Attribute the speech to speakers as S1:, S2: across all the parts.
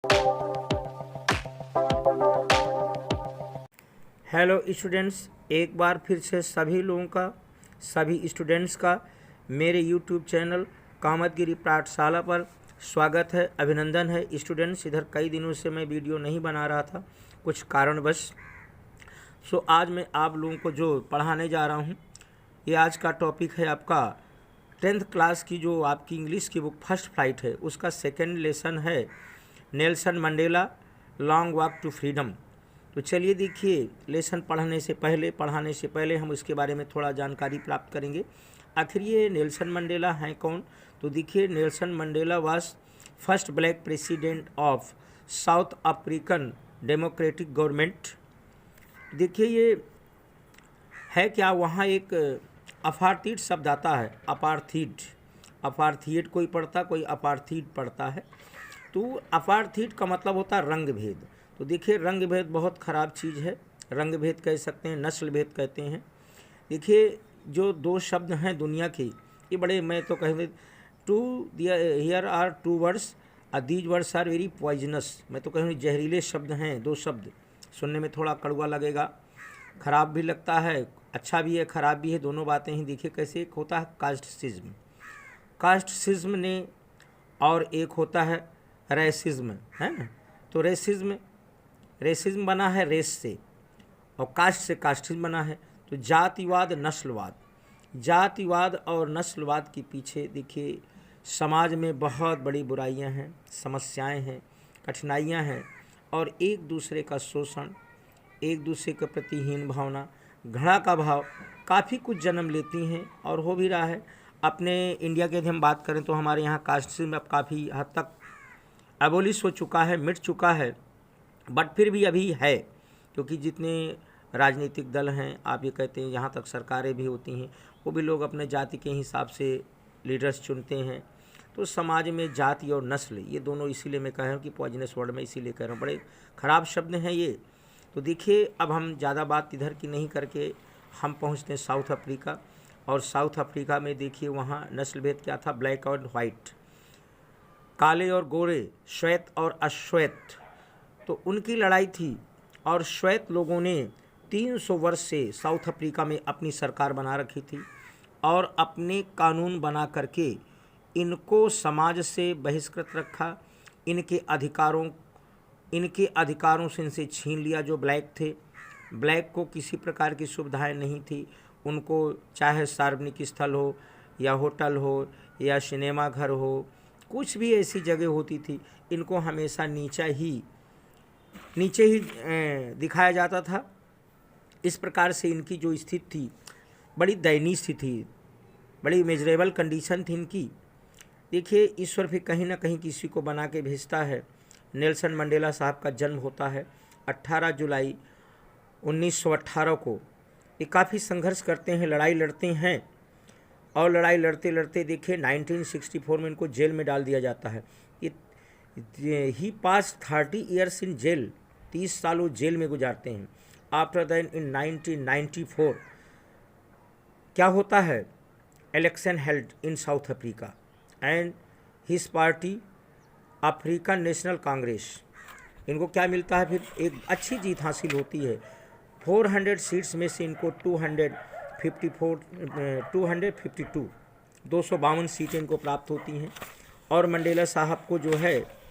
S1: Hello students, एक बार फिर से सभी लोगों का, सभी स्टूडेंट्स का मेरे यूट्यूब चैनल कामतगिरी पाठशाला पर स्वागत है, अभिनंदन है। स्टूडेंट्स, इधर कई दिनों से मैं वीडियो नहीं बना रहा था, कुछ कारणवश। आज मैं आप लोगों को जो पढ़ाने जा रहा हूँ, ये आज का टॉपिक है आपका 10th क्लास की जो आपकी इंग्लिश की बुक फर्स्ट फ्लाइट है, उसका सेकेंड लेसन है Nelson Mandela Long Walk to Freedom. तो चलिए देखिए, लेसन पढ़ाने से पहले हम इसके बारे में थोड़ा जानकारी प्राप्त करेंगे। आखिर ये नेल्सन मंडेला हैं कौन? तो देखिए, Nelson Mandela was first black president of south African democratic government. देखिए, ये है क्या, वहाँ एक अपार्थीड शब्द आता है, अपार्थीड कोई पढ़ता, कोई अपार्थीड पढ़ता है। तो अपार्थीड का मतलब होता है रंग भेद। तो देखिए, रंग भेद बहुत ख़राब चीज़ है। रंग भेद कह सकते हैं, नस्ल भेद कहते हैं। देखिए, जो दो शब्द हैं दुनिया के, ये बड़े, मैं तो कहूँगा, here are two words, these words are very poisonous. मैं तो कहूँगी जहरीले शब्द हैं दो शब्द। सुनने में थोड़ा कड़वा लगेगा, ख़राब भी लगता है, अच्छा भी है, ख़राब भी है, दोनों बातें ही। देखिए कैसे, एक होता है कास्टिज्म ने, और एक होता है रेसिज्म, है ना। तो रेसिज्म बना है रेस से, और कास्ट से कास्टिज्म बना है। तो जातिवाद, जातिवाद और नस्लवाद के पीछे देखिए समाज में बहुत बड़ी बुराइयां हैं, समस्याएं हैं, कठिनाइयां हैं, और एक दूसरे का शोषण, एक दूसरे के प्रति हीन भावना, घृणा का भाव काफ़ी कुछ जन्म लेती हैं, और हो भी रहा है। अपने इंडिया के यदि हम बात करें तो हमारे यहाँ कास्टिज्म अब काफ़ी हद तक एबोलिश हो चुका है, मिट चुका है, बट फिर भी अभी है, क्योंकि जितने राजनीतिक दल हैं, आप ये कहते हैं, यहाँ तक सरकारें भी होती हैं, वो भी लोग अपने जाति के हिसाब से लीडर्स चुनते हैं। तो समाज में जाति और नस्ल, ये दोनों, इसीलिए मैं कह रहा हूँ कि पॉइजनस वर्ड में इसीलिए कह रहा हूँ, बड़े ख़राब शब्द हैं ये। तो देखिए, अब हम ज़्यादा बात इधर की नहीं करके हम पहुँचते हैं साउथ अफ्रीका। और साउथ अफ्रीका में देखिए, वहाँ नस्ल भेद क्या था, ब्लैक और वाइट, काले और गोरे, श्वेत और अश्वेत। तो उनकी लड़ाई थी, और श्वेत लोगों ने 300 वर्ष से साउथ अफ्रीका में अपनी सरकार बना रखी थी, और अपने कानून बना करके इनको समाज से बहिष्कृत रखा। इनके अधिकारों से इनसे छीन लिया जो ब्लैक थे। ब्लैक को किसी प्रकार की सुविधाएं नहीं थी, उनको चाहे सार्वजनिक स्थल हो, या होटल हो, या सिनेमा घर हो, कुछ भी ऐसी जगह होती थी, इनको हमेशा नीचे ही दिखाया जाता था। इस प्रकार से इनकी जो स्थिति थी, बड़ी दयनीय स्थिति, बड़ी मेजरेबल कंडीशन थी इनकी। देखिए, ईश्वर भी कहीं ना कहीं किसी को बना के भेजता है। नेल्सन मंडेला साहब का जन्म होता है 18 जुलाई 1918 को। ये काफ़ी संघर्ष करते हैं, लड़ाई लड़ते हैं, और लड़ाई लड़ते लड़ते देखिए 1964 में इनको जेल में डाल दिया जाता है। ही पास 30 ईयर्स इन जेल, 30 साल वो जेल में गुजारते हैं। आफ्टर दैन इन 1994 क्या होता है, election held in south Africa, and his party African national Congress, इनको क्या मिलता है, फिर एक अच्छी जीत हासिल होती है। 400 सीट्स में से इनको 252 सीटें इनको प्राप्त होती हैं, और मंडेला साहब को जो है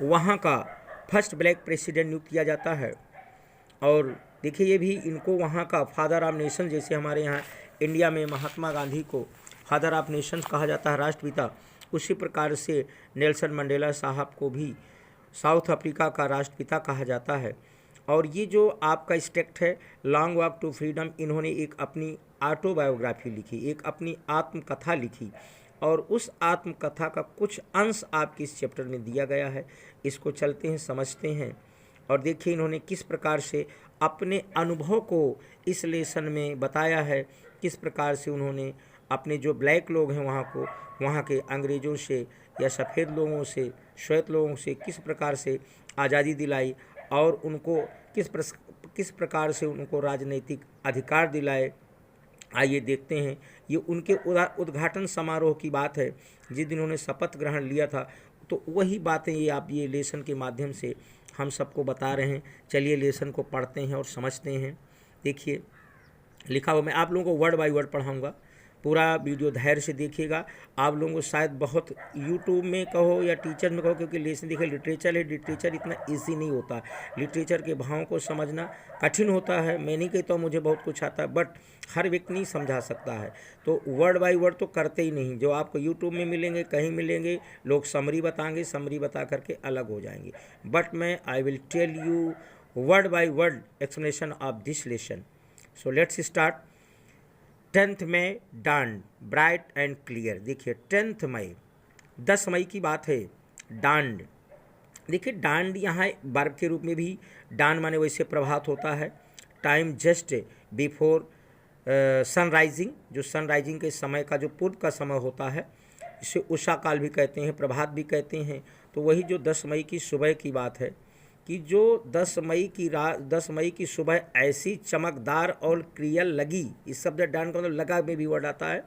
S1: वहाँ का फर्स्ट ब्लैक प्रेसिडेंट नियुक्त किया जाता है। और देखिए, ये भी इनको वहाँ का फादर ऑफ नेशन, जैसे हमारे यहाँ इंडिया में महात्मा गांधी को फादर ऑफ नेशंस कहा जाता है, राष्ट्रपिता, उसी प्रकार से नेल्सन मंडेला साहब को भी साउथ अफ्रीका का राष्ट्रपिता कहा जाता है। और ये जो आपका स्टेक्ट है लॉन्ग वॉक टू फ्रीडम, इन्होंने एक अपनी ऑटोबायोग्राफी लिखी, एक अपनी आत्मकथा लिखी, और उस आत्मकथा का कुछ अंश आपके इस चैप्टर में दिया गया है। इसको चलते हैं, समझते हैं, और देखिए इन्होंने किस प्रकार से अपने अनुभव को इस लेसन में बताया है, किस प्रकार से उन्होंने अपने जो ब्लैक लोग हैं वहाँ के अंग्रेज़ों से या सफ़ेद लोगों से, श्वेत लोगों से किस प्रकार से आज़ादी दिलाई, और उनको किस प्रकार से उनको राजनीतिक अधिकार दिलाए। आइए देखते हैं। ये उनके उद्घाटन समारोह की बात है, जिस दिन उन्होंने शपथ ग्रहण लिया था, तो वही बातें ये आप ये लेसन के माध्यम से हम सबको बता रहे हैं। चलिए लेसन को पढ़ते हैं और समझते हैं। देखिए लिखा हुआ, मैं आप लोगों को वर्ड बाय वर्ड पढ़ाऊँगा, पूरा वीडियो धैर्य से देखिएगा। आप लोगों को शायद बहुत यूट्यूब में कहो या टीचर में कहो, क्योंकि लेसन देखिए लिटरेचर है, लिटरेचर इतना इजी नहीं होता, लिटरेचर के भावों को समझना कठिन होता है। मैं नहीं कहता हूँ मुझे बहुत कुछ आता है, बट हर व्यक्ति नहीं समझा सकता है। तो वर्ड बाय वर्ड तो करते ही नहीं, जो आपको यूट्यूब में मिलेंगे कहीं मिलेंगे, लोग समरी बताएंगे, समरी बता करके अलग हो जाएंगे। बट मैं I will tell you word by word explanation of this lesson. So let's start. 10 May dawned bright and clear. देखिए 10 मई 10 मई की बात है। डांड, देखिए डांड यहाँ वर्ब के रूप में भी डांड माने वैसे प्रभात होता है। टाइम जस्ट बिफोर सनराइजिंग, जो सनराइजिंग के समय का जो पूर्व का समय होता है, इसे उषा काल भी कहते हैं, प्रभात भी कहते हैं। तो वही जो 10 मई की सुबह की बात है कि जो 10 मई की सुबह ऐसी चमकदार और क्लियर लगी। इस शब्द डांड का मतलब लगा में भी वर्ड आता है,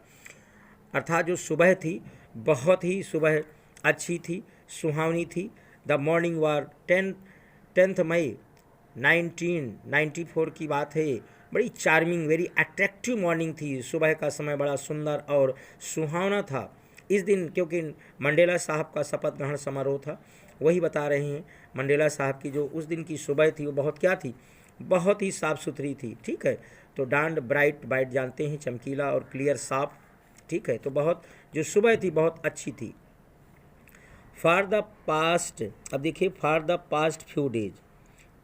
S1: अर्थात जो सुबह थी बहुत ही सुबह अच्छी थी, सुहावनी थी। द मॉर्निंग वार 10 मई 1994 की बात है। बड़ी चार्मिंग वेरी अट्रैक्टिव मॉर्निंग थी, सुबह का समय बड़ा सुंदर और सुहावना था इस दिन, क्योंकि मंडेला साहब का शपथ ग्रहण समारोह था। वही बता रहे हैं, मंडेला साहब की जो उस दिन की सुबह थी वो बहुत क्या थी, बहुत ही साफ़ सुथरी थी। ठीक है, तो डांड ब्राइट ब्राइट जानते हैं, चमकीला, और क्लियर साफ। ठीक है, तो बहुत जो सुबह थी बहुत अच्छी थी। फॉर द पास्ट, अब देखिए for the past few days,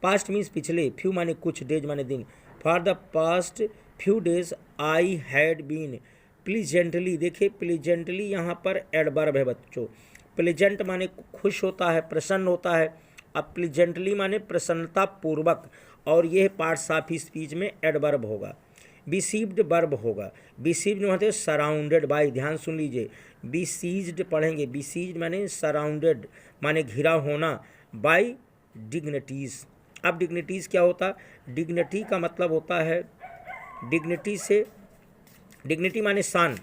S1: past means पिछले, फ्यू माने कुछ, डेज माने दिन। For the past few days I had been pleasantly, देखिए प्लीजेंटली यहाँ पर एडवर्ब है बच्चों। प्लीजेंट माने खुश होता है, प्रसन्न होता है, अब प्लीजेंटली माने प्रसन्नता पूर्वक, और यह पार्ट्स ऑफ स्पीच में एडवर्ब होगा। बिसीव्ड वर्ब होगा। बिसीव्ड मतलब सराउंडेड बाय, ध्यान सुन लीजिए, बिसीज्ड पढ़ेंगे, बिसीज्ड माने सराउंडेड माने घिरा होना, बाय डिग्निटीज़। अब डिग्निटीज़ क्या होता, डिग्निटी का मतलब होता है, डिग्निटी से, डिग्निटी माने शान,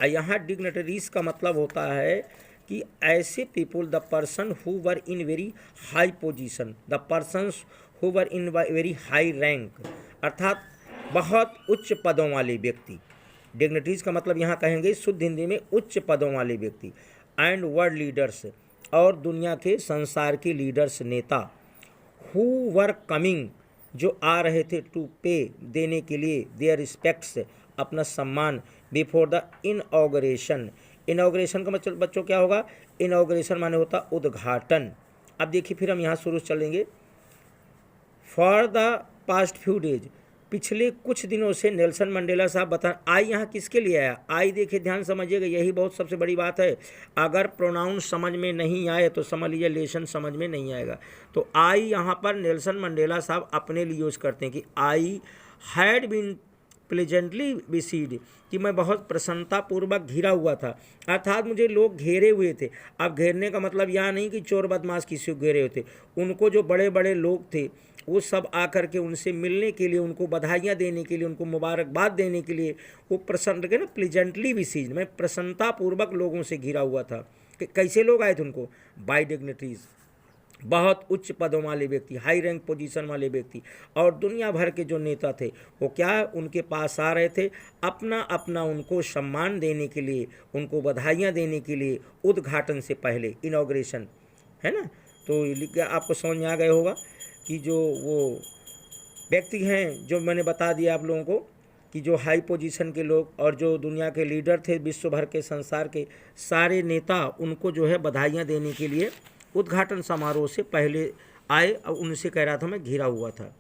S1: और यहाँ डिग्निटरीज का मतलब होता है कि ऐसे people, the person who were in very high position, the persons who were in very high rank, अर्थात बहुत उच्च पदों वाले व्यक्ति। डिग्निटीज का मतलब यहाँ कहेंगे शुद्ध हिंदी में उच्च पदों वाले व्यक्ति। एंड वर्ल्ड लीडर्स, और दुनिया के संसार के लीडर्स, नेता। हु वर कमिंग, जो आ रहे थे, टू पे देने के लिए, देयर रिस्पेक्ट्स अपना सम्मान, बिफोर द इनॉग्रेशन। इनॉग्रेशन का मतलब बच्चों क्या होगा, इनॉग्रेशन माने होता उद्घाटन। अब देखिए फिर हम यहाँ शुरू चलेंगे। For the past few days, पिछले कुछ दिनों से नेल्सन मंडेला साहब बता, आई यहाँ किसके लिए आया, आई देखिए ध्यान समझिएगा, यही बहुत सबसे बड़ी बात है। अगर प्रोनाउन समझ में नहीं आए तो समझ लीजिए लेसन समझ में नहीं आएगा। तो आई यहाँ पर नेल्सन मंडेला साहब अपने लिए यूज़ करते हैं कि आई हैड बीन प्लेजेंटली बिसीड, कि मैं बहुत प्रसन्नतापूर्वक घिरा हुआ था, अर्थात मुझे लोग घेरे हुए थे। अब घेरने का मतलब यहाँ नहीं कि चोर बदमाश किसी को घेरे हुए थे, उनको जो बड़े बड़े लोग थे वो सब आकर के उनसे मिलने के लिए, उनको बधाइयाँ देने के लिए, उनको मुबारकबाद देने के लिए वो प्रसन्न के ना, प्लेजेंटली बिसीड, मैं प्रसन्नतापूर्वक लोगों से घिरा हुआ था। कैसे लोग आए थे उनको, बाय डिग्निटीज़, बहुत उच्च पदों वाले व्यक्ति, हाई रैंक पोजीशन वाले व्यक्ति, और दुनिया भर के जो नेता थे वो क्या उनके पास आ रहे थे, अपना अपना उनको सम्मान देने के लिए, उनको बधाइयाँ देने के लिए, उद्घाटन से पहले, इनॉग्रेशन, है ना। तो लिख के आपको समझ में आ गया होगा कि जो वो व्यक्ति हैं, जो मैंने बता दिया आप लोगों को कि जो हाई पोजीशन के लोग और जो दुनिया के लीडर थे, विश्व भर के संसार के सारे नेता, उनको जो है बधाइयाँ देने के लिए उद्घाटन समारोह से पहले आए, और उनसे कह रहा था मैं घिरा हुआ था।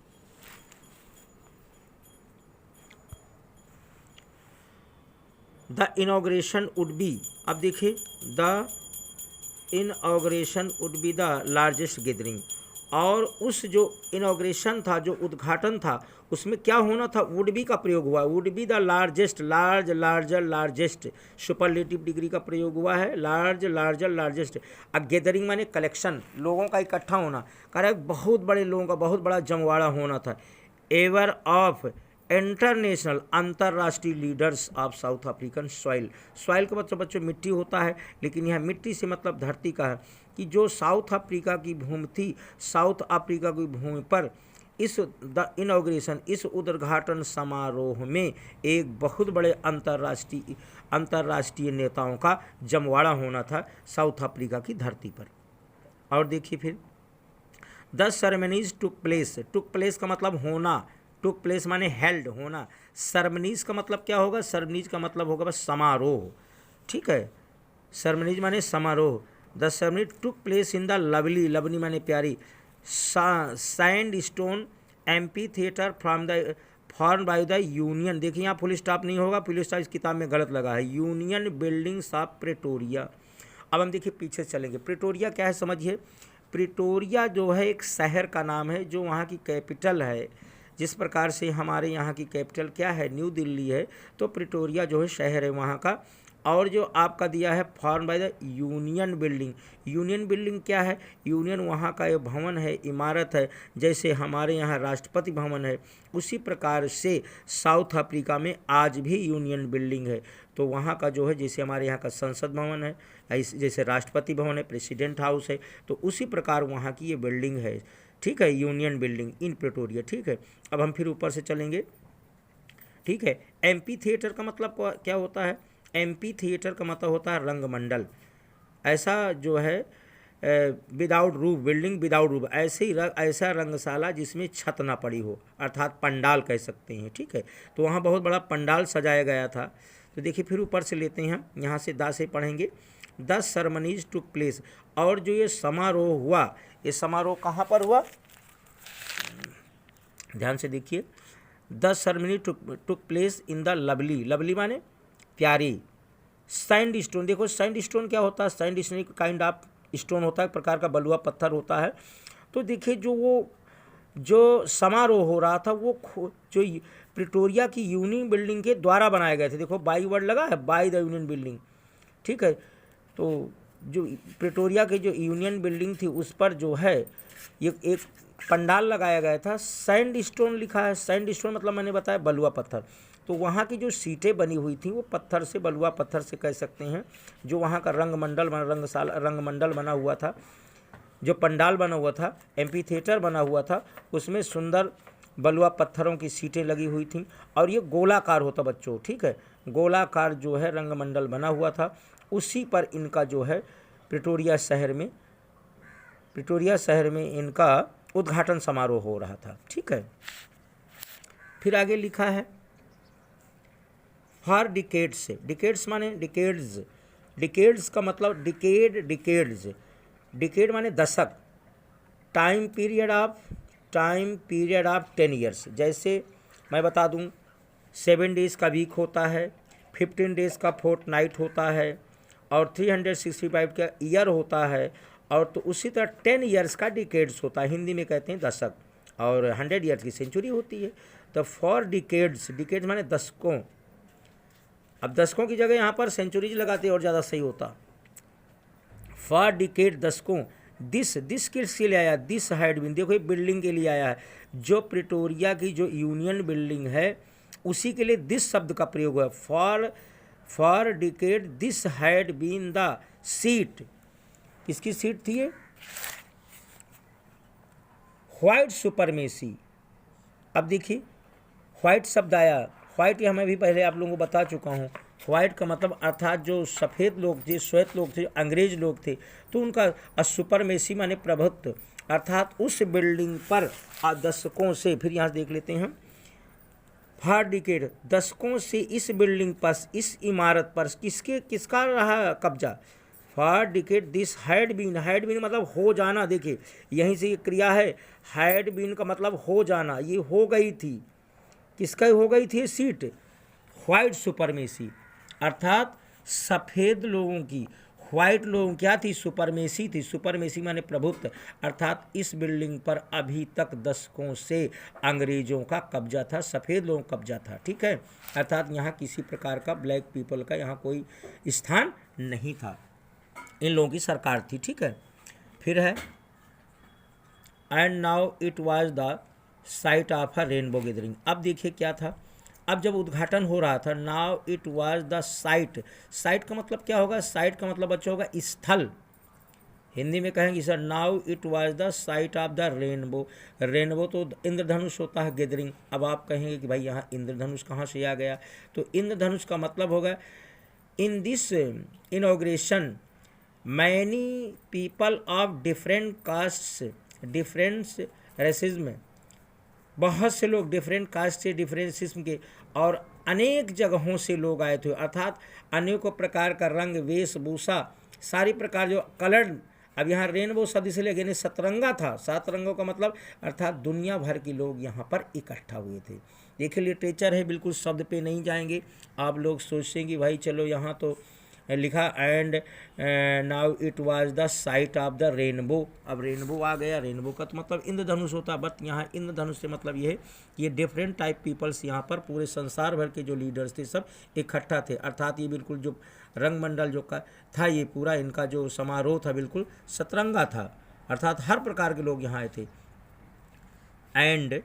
S1: द इनॉग्रेशन वुड बी, अब देखिए the inauguration would be the largest gathering, और उस जो इनॉग्रेशन था, जो उद्घाटन था, उसमें क्या होना था, वुड बी का प्रयोग हुआ, would be the largest, large, larger, largest, superlative degree का प्रयोग हुआ है, लार्ज, लार्जर, लार्जेस्ट। अब गैदरिंग माने कलेक्शन, लोगों का इकट्ठा होना, कह रहा है बहुत बड़े लोगों का बहुत बड़ा जमवाड़ा होना था। एवर ऑफ इंटरनेशनल अंतर्राष्ट्रीय leaders of south African soil. Soil का मतलब बच्चों मिट्टी होता है, लेकिन यह मिट्टी से मतलब धरती का है कि जो साउथ अफ्रीका की भूमि थी, साउथ अफ्रीका की भूमि पर इस इनॉग्रेशन, इस उद्घाटन समारोह में एक बहुत बड़े अंतर्राष्ट्रीय नेताओं का जमवाड़ा होना था साउथ अफ्रीका की धरती पर। और देखिए फिर, द सेरेमनीज टुक प्लेस का मतलब होना, टुक प्लेस माने हेल्ड होना, सेरेमनीज का मतलब क्या होगा, सेरेमनीज का मतलब होगा बस समारोह, ठीक है, सेरेमनीज माने समारोह। The ceremony took place in the lovely, lovely माने प्यारी, sand stone amphi theatre form by the union. देखिए यहाँ फुल स्टॉप नहीं होगा, फुल स्टॉप इस किताब में गलत लगा है, यूनियन बिल्डिंग्स ऑफ प्रेटोरिया। अब हम देखिए पीछे चलेंगे, प्रेटोरिया क्या है समझिए। प्रेटोरिया जो है एक शहर का नाम है जो वहाँ की कैपिटल है। जिस प्रकार से हमारे यहाँ की कैपिटल क्या है, न्यू दिल्ली है, तो प्रेटोरिया जो है शहर है वहाँ का। और जो आपका दिया है form by the union building, union building क्या है, यूनियन वहाँ का एक भवन है, इमारत है, जैसे हमारे यहाँ राष्ट्रपति भवन है, उसी प्रकार से साउथ अफ्रीका में आज भी यूनियन बिल्डिंग है। तो वहाँ का जो है जैसे हमारे यहाँ का संसद भवन है, जैसे राष्ट्रपति भवन है, प्रेसिडेंट हाउस है, तो उसी प्रकार वहाँ की ये बिल्डिंग है, ठीक है, यूनियन बिल्डिंग इन प्रेटोरिया, ठीक है। अब हम फिर ऊपर से चलेंगे, ठीक है। एम्पी थिएटर का मतलब क्या होता है, एम्पी थिएटर का मतलब होता है रंगमंडल, ऐसा जो है without roof, building without roof, ऐसा रंगशाला जिसमें छत ना पड़ी हो, अर्थात पंडाल कह सकते हैं, ठीक है। तो वहाँ बहुत बड़ा पंडाल सजाया गया था। तो देखिए फिर ऊपर से लेते हैं हम, यहाँ से दा से पढ़ेंगे, 10 सेरेमनीज टुक प्लेस। और जो ये समारोह हुआ, ये समारोह कहाँ पर हुआ, ध्यान से देखिए, 10 ceremony took place in the lovely, lovely माने प्यारी, सैंड स्टोन। देखो सैंड स्टोन क्या होता है, sand stone kind of stone होता है, एक प्रकार का बलुआ पत्थर होता है। तो देखिए जो समारोह हो रहा था वो जो प्रिटोरिया की यूनियन बिल्डिंग के द्वारा बनाए गए थे। देखो बाई वर्ड लगा है, बाई द यूनियन बिल्डिंग, ठीक है। तो जो प्रिटोरिया की जो यूनियन बिल्डिंग थी उस पर जो है ये एक पंडाल लगाया गया था, सैंड स्टोन लिखा है, सैंड स्टोन मतलब मैंने बताया बलुआ पत्थर। तो वहाँ की जो सीटें बनी हुई थी वो पत्थर से, बलुआ पत्थर से कह सकते हैं। जो वहाँ का रंगमंडल बना हुआ था, जो पंडाल बना हुआ था, एम्पी थिएटर बना हुआ था, उसमें सुंदर बलुआ पत्थरों की सीटें लगी हुई थी। और ये गोलाकार होता बच्चों, ठीक है, गोलाकार जो है रंगमंडल बना हुआ था, उसी पर इनका जो है प्रिटोरिया शहर में इनका उद्घाटन समारोह हो रहा था, ठीक है। फिर आगे लिखा है फॉर डिकेड्स, डिकेड्स माने डिकेड्स, डिकेड्स का मतलब डिकेड माने दशक, टाइम पीरियड ऑफ 10 ईयर्स। जैसे मैं बता दूं 7 डेज़ का वीक होता है, 15 डेज़ का फोर्टनाइट होता है, और 365 का ईयर होता है। और तो उसी तरह 10 ईयर्स का डिकेड्स होता है, हिंदी में कहते हैं दशक, और 100 ईयर्स की सेंचुरी होती है। तो फॉर डिकेड्स, डिकेड्स माने दशकों, अब दशकों की जगह यहाँ पर सेंचुरीज लगाते और ज़्यादा सही होता। फॉर डिकेड दशकों, दिस किसके लिए आया, दिस हैड बीन, देखो ये बिल्डिंग के लिए आया है, जो प्रिटोरिया की जो यूनियन बिल्डिंग है उसी के लिए दिस शब्द का प्रयोग हुआ। For decade this had been the seat, किसकी सीट थी ये, व्हाइट सुपरमेसी। अब देखिए व्हाइट शब्द आया, व्हाइट ये मैं भी पहले आप लोगों को बता चुका हूँ। व्हाइट का मतलब अर्थात जो सफ़ेद लोग थे, श्वेत लोग थे, अंग्रेज लोग थे, तो उनका सुपरमेसी माने प्रभुत्व, अर्थात उस बिल्डिंग पर दशकों से, फिर यहाँ देख लेते हैं, फॉर डिकेड दशकों से इस बिल्डिंग पर, इस इमारत पर किसका रहा कब्जा। For decade this had been मतलब हो जाना, देखिए यहीं से ये क्रिया है, हैड बीन का मतलब हो जाना, ये हो गई थी, किसका हो गई थी सीट, व्हाइट सुपरमेसी, अर्थात सफ़ेद लोगों की, व्हाइट लोगों क्या थी, सुपरमेसी थी। सुपरमेसी माने प्रभुत्व, अर्थात इस बिल्डिंग पर अभी तक दशकों से अंग्रेज़ों का कब्जा था, सफ़ेद लोगों का कब्जा था, ठीक है। अर्थात यहाँ किसी प्रकार का ब्लैक पीपल का यहाँ कोई स्थान नहीं था, इन लोगों की सरकार थी, ठीक है। फिर है and now it was the site of a rainbow gathering. अब देखिए क्या था, अब जब उद्घाटन हो रहा था, now it was the site. Site का मतलब क्या होगा, साइट का मतलब बच्चा होगा स्थल। हिंदी में कहेंगे sir now it was the site of the rainbow. Rainbow तो इंद्रधनुष होता है, गैदरिंग। अब आप कहेंगे कि भाई यहाँ इंद्रधनुष कहाँ से आ गया, तो इंद्रधनुष का मतलब होगा in this inauguration many people of different castes different racism, बहुत से लोग डिफरेंट कास्ट से डिफरेंट किस्म के और अनेक जगहों से लोग आए थे, अर्थात अनेकों प्रकार का रंग वेशभूषा सारी प्रकार जो कलर। अब यहाँ रेनबो शब्द इसलिए यानी सतरंगा था, 7 रंगों का मतलब अर्थात दुनिया भर के लोग यहाँ पर इकट्ठा हुए थे। देखिए लिटरेचर है, बिल्कुल शब्द पे नहीं जाएंगे। आप लोग सोचेंगे भाई चलो यहाँ तो लिखा and now it was the site of the rainbow. अब रेनबो आ गया, रेनबो का तो मतलब इंद्रधनुष होता है, बट यहाँ इंद्रधनुष से मतलब ये है कि ये डिफरेंट टाइप पीपल्स यहाँ पर पूरे संसार भर के जो लीडर्स थे सब इकट्ठा थे, अर्थात ये बिल्कुल जो रंगमंडल जो का था, ये पूरा इनका जो समारोह था बिल्कुल सतरंगा था, अर्थात हर प्रकार के लोग यहाँ आए थे। एंड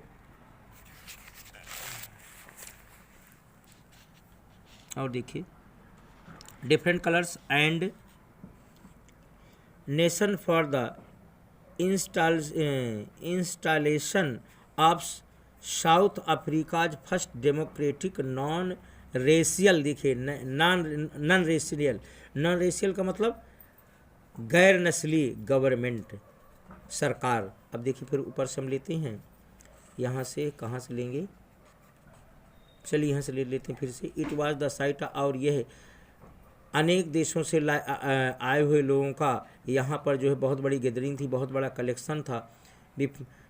S1: और देखिए different colours and nation for the installation of south Africa's first democratic non racial. देखिए नॉन रेशियल का मतलब गैर नस्ली गवर्नमेंट सरकार। अब देखिए फिर ऊपर से हम लेते हैं, यहाँ से कहाँ से लेंगे, चलिए यहाँ से ले लेते हैं फिर से। इट वाज द साइट, और यह अनेक देशों से आए हुए लोगों का यहाँ पर जो है बहुत बड़ी गैदरिंग थी, बहुत बड़ा कलेक्शन था।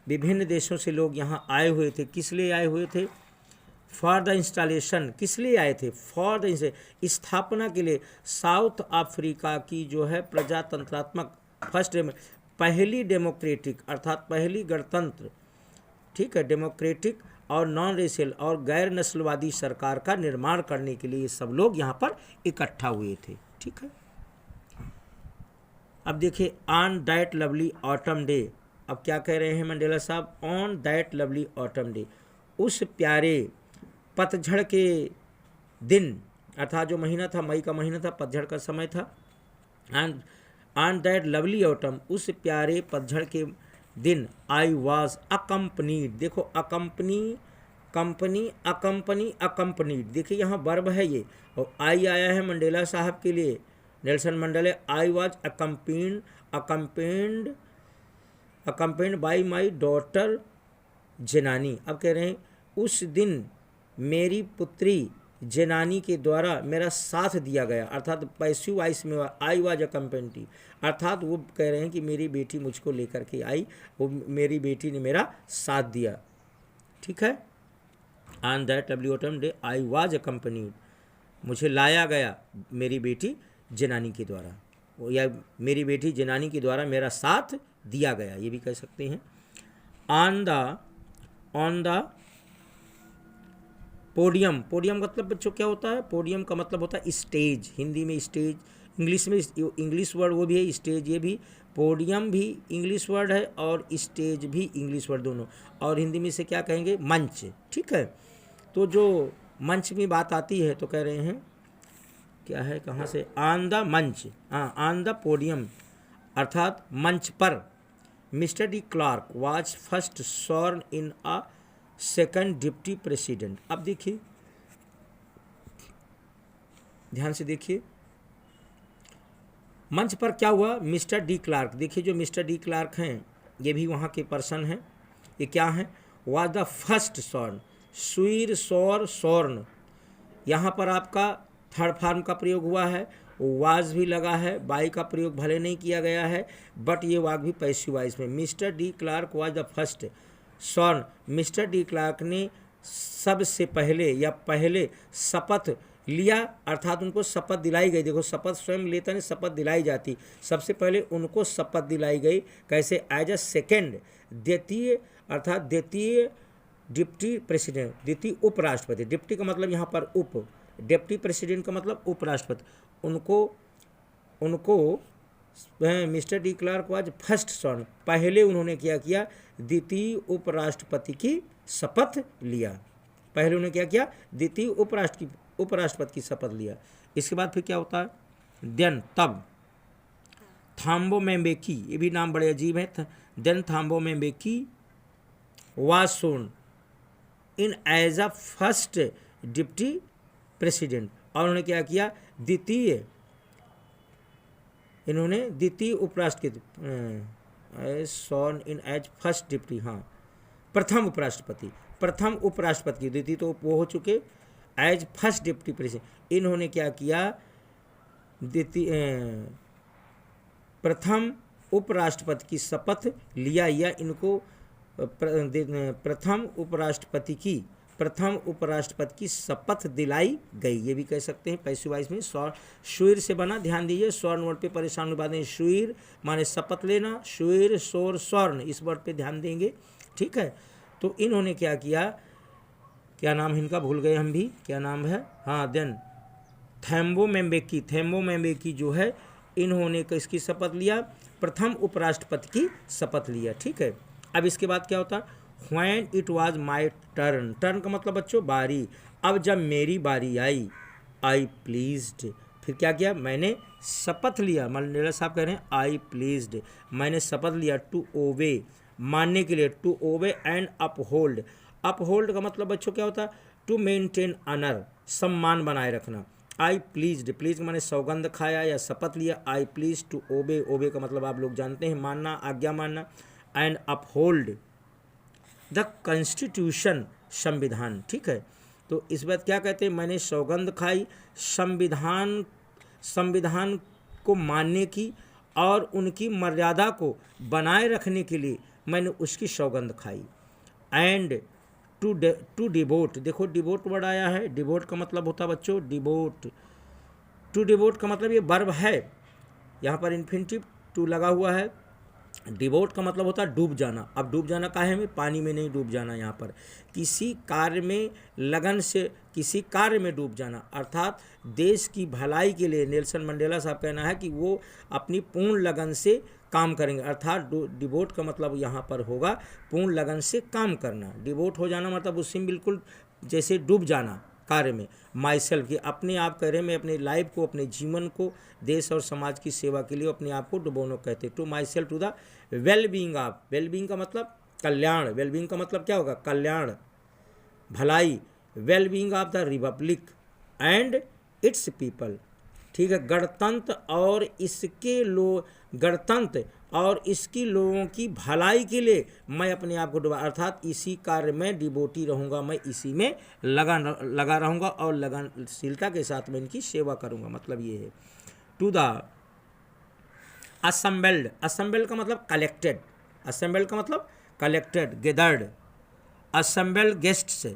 S1: विभिन्न देशों से लोग यहाँ आए हुए थे। किस लिए आए हुए थे, फॉर द इंस्टॉलेशन, किस लिए आए थे, फॉर द स्थापना के लिए साउथ अफ्रीका की जो है प्रजातंत्रात्मक फर्स्ट पहली डेमोक्रेटिक अर्थात पहली गणतंत्र, ठीक है, डेमोक्रेटिक और नॉन रेशियल और गैर नस्लवादी सरकार का निर्माण करने के लिए ये सब लोग यहाँ पर इकट्ठा हुए थे, ठीक है। अब देखिए on that lovely autumn day, अब क्या कह रहे हैं मंडेला साहब, on that lovely autumn day, उस प्यारे पतझड़ के दिन, अर्थात जो महीना था मई का महीना था, पतझड़ का समय था। And on that lovely autumn, उस प्यारे पतझड़ के दिन आई वॉज अकम्पनीड। देखो अकम्पनी कंपनी अकम्पनीड, देखिए यहाँ वर्ब है ये, और आई आया है मंडेला साहब के लिए, Nelson Mandela. I was accompanied by my daughter Zenani. अब कह रहे हैं उस दिन मेरी पुत्री जेनानी के द्वारा मेरा साथ दिया गया, अर्थात पैसिव वॉइस में आई वाज अकम्पेंटी, अर्थात वो कह रहे हैं कि मेरी बेटी मुझको लेकर के आई, वो मेरी बेटी ने मेरा साथ दिया, ठीक है। On that lovely day I was accompanied, मुझे लाया गया मेरी बेटी जेनानी के द्वारा, या मेरी बेटी जेनानी के द्वारा मेरा साथ दिया गया, ये भी कह सकते हैं। ऑन द पोडियम, पोडियम मतलब बच्चों क्या होता है, पोडियम का मतलब होता है स्टेज, हिंदी में स्टेज, इंग्लिश में इंग्लिश वर्ड वो भी है स्टेज, ये भी पोडियम भी इंग्लिश वर्ड है और स्टेज भी इंग्लिश वर्ड दोनों, और हिंदी में से क्या कहेंगे मंच, ठीक है। तो जो मंच में बात आती है तो कह रहे हैं क्या है, कहाँ से, ऑन द मंच, हाँ ऑन द पोडियम अर्थात मंच पर, mister de Klerk was first sworn in a second deputy president. अब देखिए ध्यान से देखिए, मंच पर क्या हुआ, मिस्टर डी क्लार्क, देखिए जो मिस्टर डी क्लार्क हैं ये भी वहाँ के पर्सन हैं, ये क्या हैं, वाज द फर्स्ट सॉर्न, सुईर सौर सॉर्न, यहाँ पर आपका थर्ड फॉर्म का प्रयोग हुआ है, वाज भी लगा है, बाई का प्रयोग भले नहीं किया गया है, बट ये वाक भी पैसिव वॉइस में। Mister de Klerk was the first sworn, mister de Klerk ने सबसे पहले या पहले शपथ लिया, अर्थात उनको शपथ दिलाई गई। देखो शपथ स्वयं लेता नहीं, शपथ दिलाई जाती, सबसे पहले उनको शपथ दिलाई गई, कैसे, एज अ सेकेंड, द्वितीय अर्थात द्वितीय डिप्टी प्रेसिडेंट, द्वितीय उपराष्ट्रपति, डिप्टी का मतलब यहाँ पर उप, डिप्टी प्रेसिडेंट का मतलब उपराष्ट्रपति, उनको Mister de Klerk was first son, पहले उन्होंने क्या किया, द्वितीय उपराष्ट्रपति की शपथ लिया। पहले उन्होंने क्या किया, द्वितीय उपराष्ट्रपति की शपथ लिया। इसके बाद फिर क्या होता है, देन तब थाम्बो मैम्बेकी, ये भी नाम बड़े अजीब है, then Thabo Mbeki was sworn in as a first deputy president, और उन्होंने क्या किया, द्वितीय उपराष्ट्रपति sworn in as first deputy, हाँ प्रथम उपराष्ट्रपति की, द्वितीय तो वो हो चुके, एज फर्स्ट डिप्टी प्रेसिडेंट इन्होंने क्या किया, प्रथम उपराष्ट्रपति की शपथ लिया, या इनको प्रथम उपराष्ट्रपति की शपथ दिलाई गई, ये भी कह सकते हैं। पैसिव वॉइस में शुइर से बना, ध्यान दीजिए, स्वर्ण वर्ड पे परेशान होने बाद शुइर माने शपथ लेना, शुइर शोर स्वर्ण, इस वर्ड पे ध्यान देंगे, ठीक है। तो इन्होंने क्या किया, क्या नाम है इनका, भूल गए हम भी, क्या नाम है, हाँ देन थैम्बो मैम्बेकी जो है, इन्होंने किसकी शपथ लिया, प्रथम उपराष्ट्रपति की शपथ लिया, ठीक है। अब इसके बाद क्या होता है, when it was my turn, turn का मतलब बच्चों बारी, अब जब मेरी बारी आई, आई प्लीज्ड, फिर क्या किया, मैंने शपथ लिया, मंडेला साहब कह रहे हैं आई प्लीज्ड, मैंने शपथ लिया, टू ओबे मानने के लिए, to obey and uphold, uphold का मतलब बच्चों क्या होता है, टू मेंटेन ऑनर, सम्मान बनाए रखना। आई प्लीज्ड, प्लीज मैंने सौगंध खाया या शपथ लिया, आई प्लीज टू ओबे, ओबे का मतलब आप लोग जानते हैं मानना, आज्ञा मानना, एंड अपहोल्ड द कॉन्स्टिट्यूशन, संविधान, ठीक है। तो इस बात क्या कहते हैं, मैंने सौगंध खाई संविधान को मानने की और उनकी मर्यादा को बनाए रखने के लिए मैंने उसकी सौगंध खाई। एंड टू डिवोट, देखो डिवोट वर्ड आया है, डिवोट का मतलब होता है बच्चों डिवोट, टू डिवोट का मतलब ये वर्ब है, यहाँ पर इन्फिनिटिव टू लगा हुआ है, डिवोट का मतलब होता है डूब जाना। अब डूब जाना काहे में, पानी में नहीं डूब जाना, यहाँ पर किसी कार्य में लगन से, किसी कार्य में डूब जाना, अर्थात देश की भलाई के लिए नेल्सन मंडेला साहब कहना है कि वो अपनी पूर्ण लगन से काम करेंगे, अर्थात डिवोट का मतलब यहाँ पर होगा पूर्ण लगन से काम करना। डिवोट हो जाना मतलब उसी में बिल्कुल जैसे डूब जाना कार्य में। माई सेल्फ की अपने आप कह रहे हैं, मैं अपनी लाइफ को, अपने जीवन को देश और समाज की सेवा के लिए अपने आप को डुबोनो कहते हैं। To myself to the well being of, well being का मतलब कल्याण, वेल बीइंग का मतलब क्या होगा, कल्याण भलाई, well being of the Republic and it's people, ठीक है। गणतंत्र और इसकी लोगों की भलाई के लिए मैं अपने आप को डुबा, अर्थात इसी कार्य में डिवोटी रहूँगा, मैं इसी में लगा रहूँगा और लगनशीलता के साथ मैं इनकी सेवा करूँगा, मतलब ये है। टू द असेंबल्ड, असेंबल्ड का मतलब कलेक्टेड, असेंबल्ड का मतलब collected, gathered, assembled guests,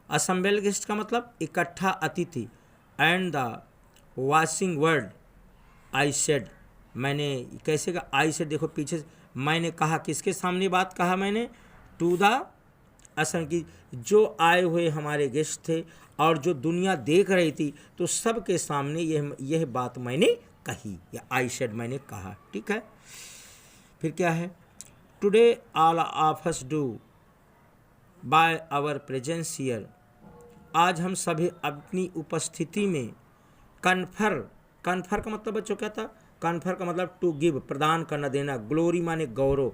S1: assembled guest का मतलब इकट्ठा अतिथि, and the washing word I said, मैंने कैसे कहा, आई सेड देखो पीछे मैंने कहा, किसके सामने बात कहा मैंने, टू द असम की जो आए हुए हमारे गेस्ट थे और जो दुनिया देख रही थी, तो सबके सामने यह बात मैंने कही, या आई सेड मैंने कहा, ठीक है। फिर क्या है, today all of us do by our presence here, आज हम सभी अपनी उपस्थिति में कन्फर, कन्फर का मतलब बच्चों क्या था, कन्फर का मतलब टू गिव, प्रदान करना, देना, ग्लोरी माने गौरव,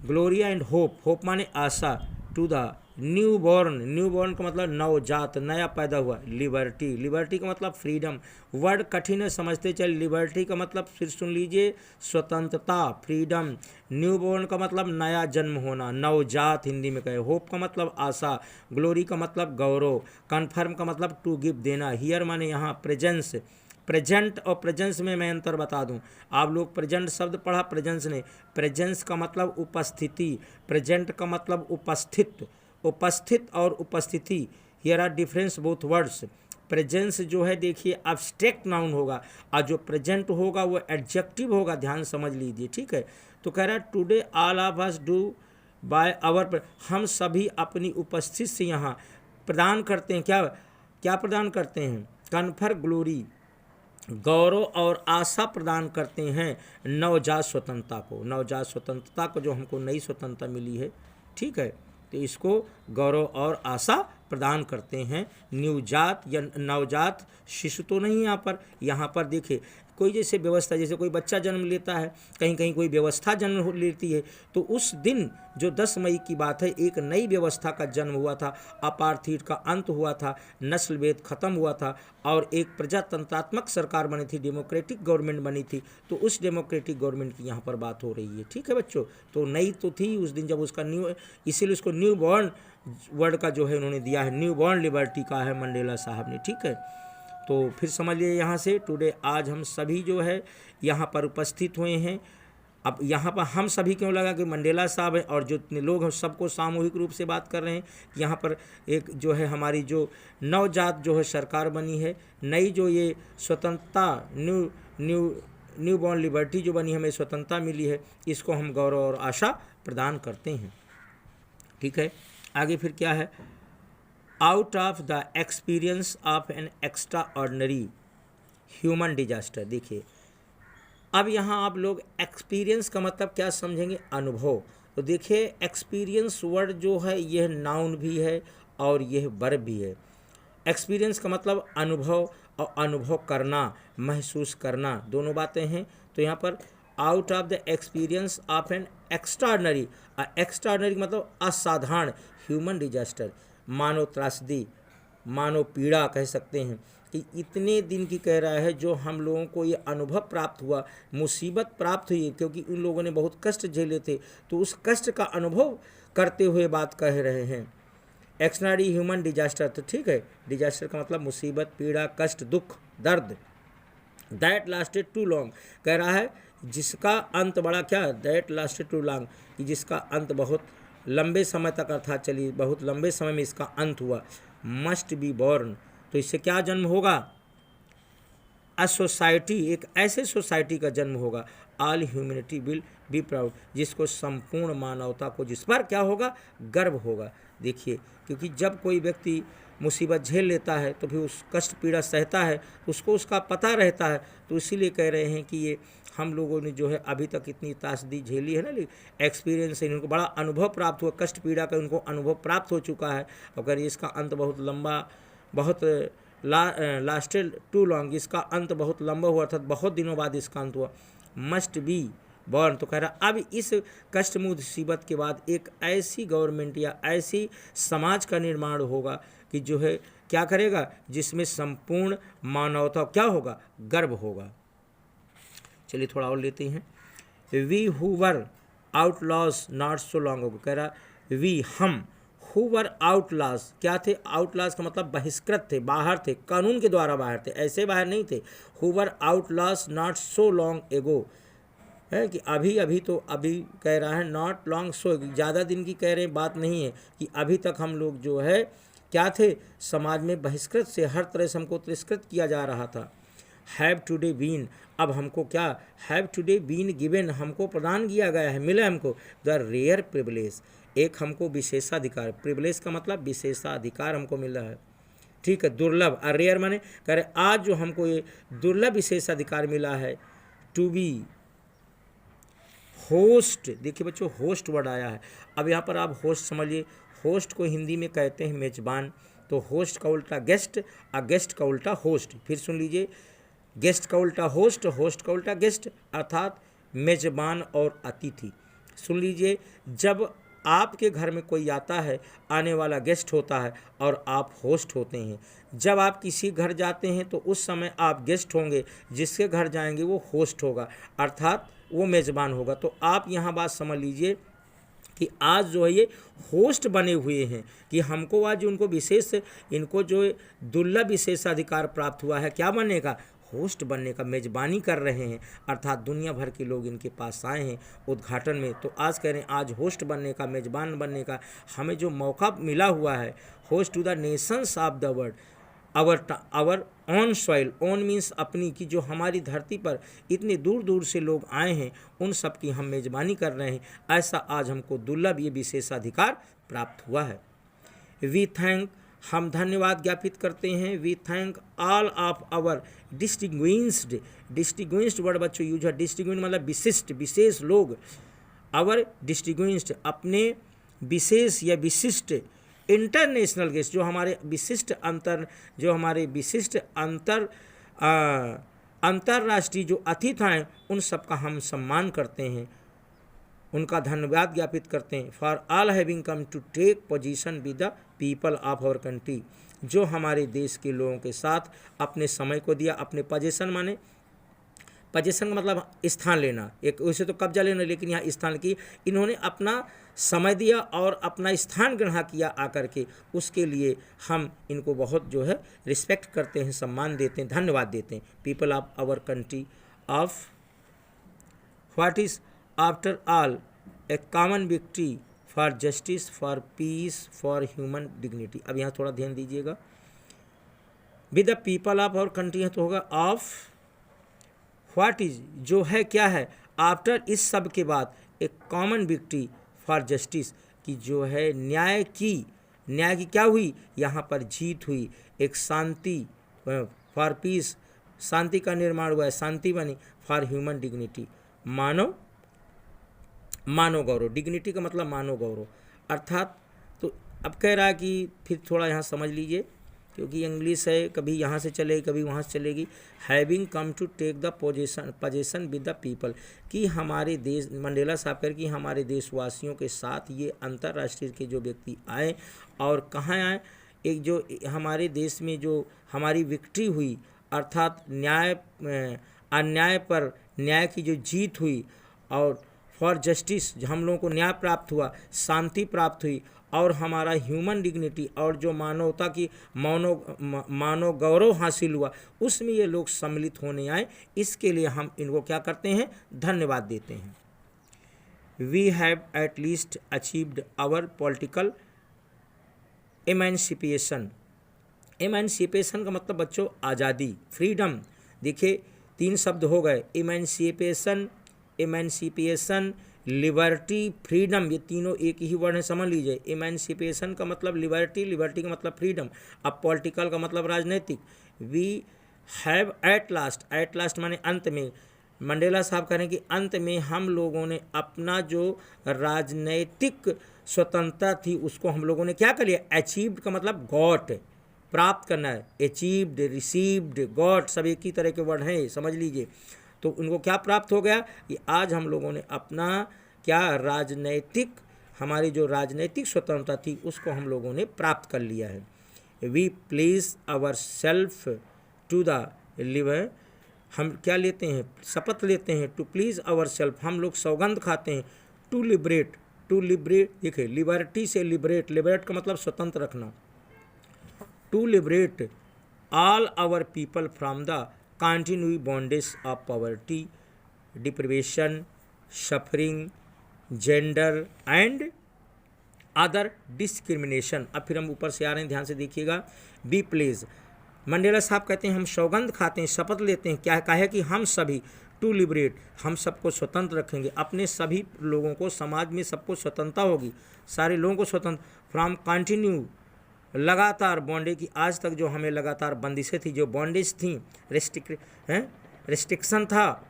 S1: ग्लोरी एंड होप, होप माने आशा, to the newborn, newborn का मतलब नवजात, नया पैदा हुआ, लिबर्टी, लिबर्टी का मतलब फ्रीडम, वर्ड कठिन है समझते चल, लिबर्टी का मतलब फिर सुन लीजिए स्वतंत्रता, फ्रीडम, न्यू बॉर्न का मतलब नया जन्म होना, नवजात हिंदी में कहे, होप का मतलब आशा, ग्लोरी का मतलब गौरव, कन्फर्म का मतलब टू गिव देना, हियर माने यहाँ, प्रेजेंस, प्रेजेंट और प्रेजेंस में मैं अंतर बता दूं, आप लोग प्रेजेंट शब्द पढ़ा, प्रेजेंस नहीं, प्रेजेंस का मतलब उपस्थिति, प्रेजेंट का मतलब उपस्थित, उपस्थित और उपस्थिति, here are difference both words. Presence जो है देखिए एब्स्ट्रैक्ट नाउन होगा और जो प्रेजेंट होगा वो एडजेक्टिव होगा, ध्यान समझ लीजिए, ठीक है। तो कह रहा है today all of us do by our, हम सभी अपनी उपस्थिति से यहाँ प्रदान करते हैं, क्या प्रदान करते हैं, कन्फर ग्लोरी, गौरव और आशा प्रदान करते हैं नवजात स्वतंत्रता को। नवजात स्वतंत्रता को जो हमको नई स्वतंत्रता मिली है, ठीक है, तो इसको गौरव और आशा प्रदान करते हैं। न्यूजात या नवजात शिशु तो नहीं यहाँ पर देखिए कोई जैसे व्यवस्था, जैसे कोई बच्चा जन्म लेता है, कहीं कहीं कोई व्यवस्था जन्म लेती है, तो उस दिन जो 10 मई की बात है, एक नई व्यवस्था का जन्म हुआ था, अपार्थीड का अंत हुआ था, नस्लभेद खत्म हुआ था और एक प्रजातंत्रात्मक सरकार बनी थी, डेमोक्रेटिक गवर्नमेंट बनी थी। तो उस डेमोक्रेटिक गवर्नमेंट की यहाँ पर बात हो रही है, ठीक है बच्चों। तो नई तो थी उस दिन जब उसका न्यू, इसीलिए उसको न्यू बॉर्न वर्ड का जो है उन्होंने दिया है, न्यू बॉर्न लिबर्टी का है मंडेला साहब ने, ठीक है। तो फिर समझिए यहाँ से टुडे आज हम सभी जो है यहाँ पर उपस्थित हुए हैं। अब यहाँ पर हम सभी क्यों लगा कि मंडेला साहब हैं और जो इतने लोग हैं सबको सामूहिक रूप से बात कर रहे हैं। यहाँ पर एक जो है हमारी जो नवजात जो है सरकार बनी है, नई जो ये स्वतंत्रता न्यू बॉर्न लिबर्टी जो बनी, हमें स्वतंत्रता मिली है, इसको हम गौरव और आशा प्रदान करते हैं, ठीक है। आगे फिर क्या है, out of the experience of an extra ordinary human disaster. देखिए अब यहाँ आप लोग एक्सपीरियंस का मतलब क्या समझेंगे, अनुभव। तो देखिए एक्सपीरियंस वर्ड जो है यह नाउन भी है और यह वर्ब भी है। एक्सपीरियंस का मतलब अनुभव और अनुभव करना, महसूस करना, दोनों बातें हैं। तो यहाँ पर out of the experience of N extraordinary, extraordinary मतलब असाधारण ह्यूमन डिजास्टर, मानव त्रासदी, मानव पीड़ा कह सकते हैं कि इतने दिन की कह रहा है जो हम लोगों को ये अनुभव प्राप्त हुआ, मुसीबत प्राप्त हुई, क्योंकि उन लोगों ने बहुत कष्ट झेले थे, तो उस कष्ट का अनुभव करते हुए बात कह रहे हैं। एक्स्ट्राऑर्डिनरी ह्यूमन डिजास्टर, तो ठीक है, डिजास्टर का मतलब मुसीबत, पीड़ा, कष्ट, दुख, दर्द। दैट लास्टेड टू लॉन्ग, कह रहा है जिसका अंत बड़ा क्या, दैट लास्टेड टू लॉन्ग, कि जिसका अंत बहुत लंबे समय तक, अर्थात चलिए बहुत लंबे समय में इसका अंत हुआ। मस्ट बी बॉर्न, तो इससे क्या जन्म होगा, अ सोसाइटी, एक ऐसे सोसाइटी का जन्म होगा, all humanity will be proud, जिसको संपूर्ण मानवता को, जिस पर क्या होगा, गर्व होगा। देखिए क्योंकि जब कोई व्यक्ति मुसीबत झेल लेता है तो फिर उस कष्ट पीड़ा सहता है, उसको उसका पता रहता है। तो इसीलिए कह रहे हैं कि ये हम लोगों ने जो है अभी तक इतनी त्रासदी झेली है ना, एक्सपीरियंस से इनको बड़ा अनुभव प्राप्त हुआ, कष्ट पीड़ा का उनको अनुभव प्राप्त हो चुका है। अगर इसका अंत बहुत लंबा, बहुत लास्टेड टू लॉन्ग, इसका अंत बहुत लंबा हुआ, अर्थात बहुत दिनों बाद इसका अंत हुआ। मस्ट बी बॉर्न, तो कह रहा अब इस कष्ट मुसीबत के बाद एक ऐसी गवर्नमेंट या ऐसी समाज का निर्माण होगा कि जो है क्या करेगा, जिसमें संपूर्ण मानवता क्या होगा, गर्व होगा। चलिए थोड़ा और लेते हैं। We who were outlaws not so long ago, कह रहा वी हम, हु वर आउटलॉज, क्या थे, आउटलॉज का मतलब बहिष्कृत थे, बाहर थे, कानून के द्वारा बाहर थे, ऐसे बाहर नहीं थे। Who were outlaws not so long ago, है कि अभी अभी, तो अभी कह रहा है नॉट लॉन्ग सो, ज़्यादा दिन की कह रहे हैं, बात नहीं है कि अभी तक हम लोग जो है क्या थे, समाज में बहिष्कृत से, हर तरह से हमको तिरस्कृत किया जा रहा था। हैव टुडे बीन, अब हमको क्या, हैव टुडे बीन गिवन, हमको प्रदान किया गया है, मिला हमको द रेयर प्रिविलेज, एक हमको विशेषाधिकार, प्रिविलेज का मतलब विशेषाधिकार हमको मिला है, ठीक है, दुर्लभ, और रेयर माने कह रहे आज जो हमको ये दुर्लभ विशेषाधिकार मिला है, टू बी होस्ट। देखिए बच्चों होस्ट वर्ड आया है, अब यहाँ पर आप होस्ट समझिए, होस्ट को हिंदी में कहते हैं मेजबान, तो होस्ट का उल्टा गेस्ट, और गेस्ट का उल्टा होस्ट। फिर सुन लीजिए, गेस्ट का उल्टा होस्ट, होस्ट का उल्टा गेस्ट, अर्थात मेजबान और अतिथि। सुन लीजिए, जब आपके घर में कोई आता है, आने वाला गेस्ट होता है और आप होस्ट होते हैं। जब आप किसी घर जाते हैं तो उस समय आप गेस्ट होंगे, जिसके घर जाएंगे वो होस्ट होगा, अर्थात वो मेज़बान होगा। तो आप यहाँ बात समझ लीजिए कि आज जो है ये होस्ट बने हुए हैं कि हमको आज उनको विशेष, इनको जो दुर्लभ विशेषाधिकार प्राप्त हुआ है, क्या बनने का, होस्ट बनने का, मेज़बानी कर रहे हैं, अर्थात दुनिया भर के लोग इनके पास आए हैं उद्घाटन में। तो आज कह रहे हैं आज होस्ट बनने का, मेज़बान बनने का हमें जो मौका मिला हुआ है, host to the nations of the world, our own soil, own means अपनी, की जो हमारी धरती पर इतने दूर दूर से लोग आए हैं, उन सब की हम मेज़बानी कर रहे हैं। ऐसा आज हमको दुर्लभ ये विशेषाधिकार प्राप्त हुआ है। वी थैंक हम धन्यवाद ज्ञापित करते हैं। We thank all of our distinguished word बच्चों यूज है। डिस्टिंग्विश्ड मतलब विशिष्ट, विशेष लोग। आवर डिस्टिंग्विश्ड अपने विशेष या विशिष्ट इंटरनेशनल गेस्ट, जो हमारे विशिष्ट अंतर्राष्ट्रीय जो अतिथि हैं, उन सब का हम सम्मान करते हैं, उनका धन्यवाद ज्ञापित करते हैं। For all having come to take position with the people of our country, जो हमारे देश के लोगों के साथ अपने समय को दिया। अपने पोजीशन माने, पोजीशन का मतलब स्थान लेना, एक वैसे तो कब्जा लेना, लेकिन यहाँ स्थान की, इन्होंने अपना समय दिया और अपना स्थान ग्रहण किया आकर के, उसके लिए हम इनको बहुत जो है रिस्पेक्ट करते हैं, सम्मान देते हैं, धन्यवाद देते हैं। People of our country of what is after all a common victory for justice, for peace, for human dignity. अब यहाँ थोड़ा ध्यान दीजिएगा, with the people of our country है तो होगा ऑफ व्हाट इज, जो है क्या है, आफ्टर इस सब के बाद, एक कॉमन विक्ट्री फॉर जस्टिस, की जो है न्याय की क्या हुई, यहाँ पर जीत हुई। एक शांति, फॉर पीस, शांति का निर्माण हुआ है, शांति बनी। For human dignity, Manav Gaurav, dignity का मतलब मानव गौरव। अर्थात तो अब कह रहा है कि फिर थोड़ा यहाँ समझ लीजिए, क्योंकि इंग्लिश है, कभी यहाँ से चलेगी कभी वहाँ से चलेगी। Having come to take the position with the people, कि हमारे देश, मंडेला साहब कह कि हमारे देशवासियों के साथ ये अंतर्राष्ट्रीय के जो व्यक्ति आए, और कहाँ आए, एक जो हमारे देश में जो हमारी विक्ट्री हुई, अर्थात अन्याय पर न्याय की जो जीत हुई, और फॉर जस्टिस, हम लोगों को न्याय प्राप्त हुआ, शांति प्राप्त हुई, और हमारा ह्यूमन डिग्निटी, और जो मानवता की मानव गौरव हासिल हुआ, उसमें ये लोग सम्मिलित होने आए। इसके लिए हम इनको क्या करते हैं, धन्यवाद देते हैं। We have at least achieved our political emancipation. Emancipation का मतलब बच्चों आज़ादी, फ्रीडम। देखिए 3 शब्द हो गए, एमेंसिपेशन, लिबर्टी, फ्रीडम, ये तीनों एक ही वर्ड है, समझ लीजिए। इमेंसिपेशन का मतलब लिबर्टी, लिबर्टी का मतलब फ्रीडम। अब पॉलिटिकल का मतलब राजनीतिक। वी हैव एट लास्ट माने अंत में। मंडेला साहब कह रहे हैं कि अंत में हम लोगों ने अपना जो राजनैतिक स्वतंत्रता थी, उसको हम लोगों ने क्या कर लिया, अचीव्ड का मतलब गॉट, प्राप्त करना है। अचीव्ड, रिसीव्ड, गॉट सब एक ही तरह के वर्ड हैं, समझ लीजिए। तो उनको क्या प्राप्त हो गया कि आज हम लोगों ने अपना क्या राजनैतिक, हमारी जो राजनैतिक स्वतंत्रता थी, उसको हम लोगों ने प्राप्त कर लिया है। We place our self to the liver, हम क्या लेते हैं, शपथ लेते हैं। टू प्लीज़ आवर सेल्फ, हम लोग सौगंध खाते हैं। टू लिबरेट, देखिए लिबर्टी से लिबरेट का मतलब स्वतंत्र रखना। To liberate all our people from the continue bondage of poverty, deprivation, suffering, gender and other discrimination. अब फिर हम ऊपर से आ रहे हैं, ध्यान से देखिएगा। बी प्लीज, मंडेला साहब कहते हैं हम सौगंध खाते हैं, शपथ लेते हैं, क्या कहा है कि हम सभी, टू लिबरेट, हम सबको स्वतंत्र रखेंगे, अपने सभी लोगों को, समाज में सबको स्वतंत्रता होगी, सारे लोगों को स्वतंत्र, फ्रॉम कंटिन्यू, लगातार, बॉन्डे की आज तक जो हमें लगातार बंदिशें थी, जो बॉन्डेज थी, रेस्ट्रिक्शन था,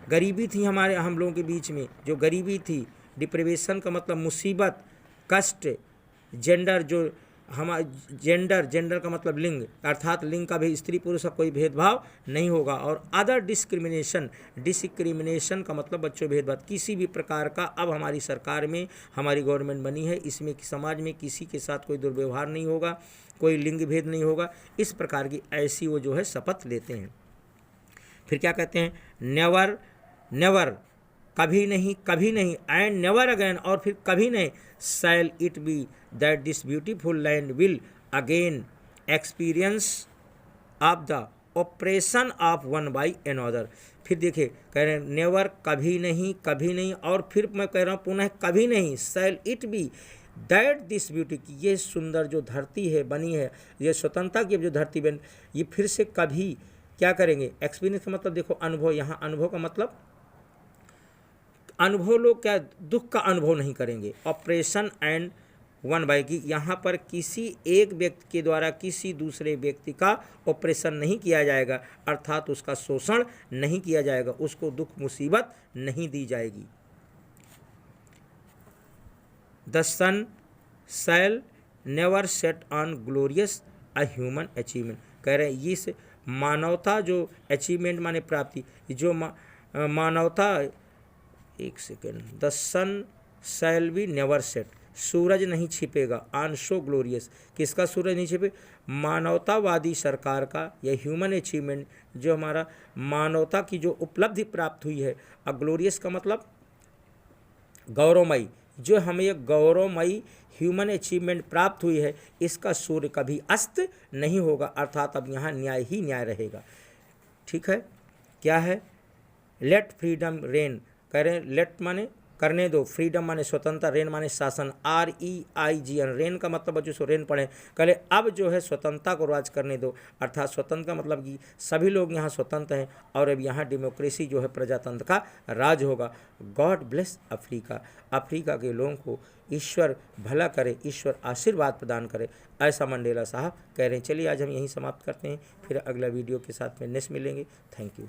S1: गरीबी थी हम लोगों के बीच में, जो गरीबी थी, डिप्रिवेशन का मतलब मुसीबत, कष्ट, जेंडर, जो जेंडर का मतलब लिंग, अर्थात लिंग का भी स्त्री पुरुष का कोई भेदभाव नहीं होगा, और अदर डिस्क्रिमिनेशन का मतलब बच्चों भेदभाव, किसी भी प्रकार का। अब हमारी सरकार में, हमारी गवर्नमेंट बनी है, इसमें समाज में किसी के साथ कोई दुर्व्यवहार नहीं होगा, कोई लिंग भेद नहीं होगा, इस प्रकार की ऐसी वो जो है शपथ लेते हैं। फिर क्या कहते हैं, नेवर, कभी नहीं, एंड नेवर अगेन, और फिर कभी नहीं, shall it be that this beautiful land will again experience of the operation of one by another. फिर देखिए कह रहे हैं नेवर, कभी नहीं, और फिर मैं कह रहा हूँ पुनः कभी नहीं, shall it be that this beauty, की ये सुंदर जो धरती है बनी है, ये स्वतंत्रता की जो धरती बनी, ये फिर से कभी क्या करेंगे, एक्सपीरियंस का मतलब देखो अनुभव, यहाँ अनुभव का मतलब अनुभव, लोग क्या दुख का अनुभव नहीं करेंगे। ऑपरेशन एंड वन बाय की यहाँ पर किसी एक व्यक्ति के द्वारा किसी दूसरे व्यक्ति का ऑपरेशन नहीं किया जाएगा, अर्थात उसका शोषण नहीं किया जाएगा, उसको दुख मुसीबत नहीं दी जाएगी। The sun shall never set on glorious a human achievement. कह रहे हैं इस मानवता जो अचीवमेंट माने प्राप्ति, जो मानवता, एक second, the sun shall be never set, सूरज नहीं छिपेगा, ऑन सो ग्लोरियस, किसका सूरज नहीं छिपे, मानवतावादी सरकार का, या ह्यूमन अचीवमेंट जो हमारा मानवता की जो उपलब्धि प्राप्त हुई है। अब ग्लोरियस का मतलब गौरवमयी, जो हमें एक गौरवमयी ह्यूमन अचीवमेंट प्राप्त हुई है, इसका सूर्य कभी अस्त नहीं होगा, अर्थात अब यहाँ न्याय ही न्याय रहेगा। ठीक है, क्या है, लेट फ्रीडम रेन, कह रहे हैं लेट माने करने दो, फ्रीडम माने स्वतंत्रता, रेन माने शासन, REIGN, रेन का मतलब बच्चों सो रेन पढ़े, कहले अब जो है स्वतंत्रता को राज करने दो, अर्थात स्वतंत्र का मतलब कि सभी लोग यहाँ स्वतंत्र हैं और अब यहाँ डेमोक्रेसी जो है प्रजातंत्र का राज होगा। गॉड ब्लेस अफ्रीका, अफ्रीका के लोगों को ईश्वर भला करे, ईश्वर आशीर्वाद प्रदान करे, ऐसा मंडेला साहब कह रहे हैं। चलिए आज हम यहीं समाप्त करते हैं, फिर अगला वीडियो के साथ में नेक्स्ट मिलेंगे। Thank you.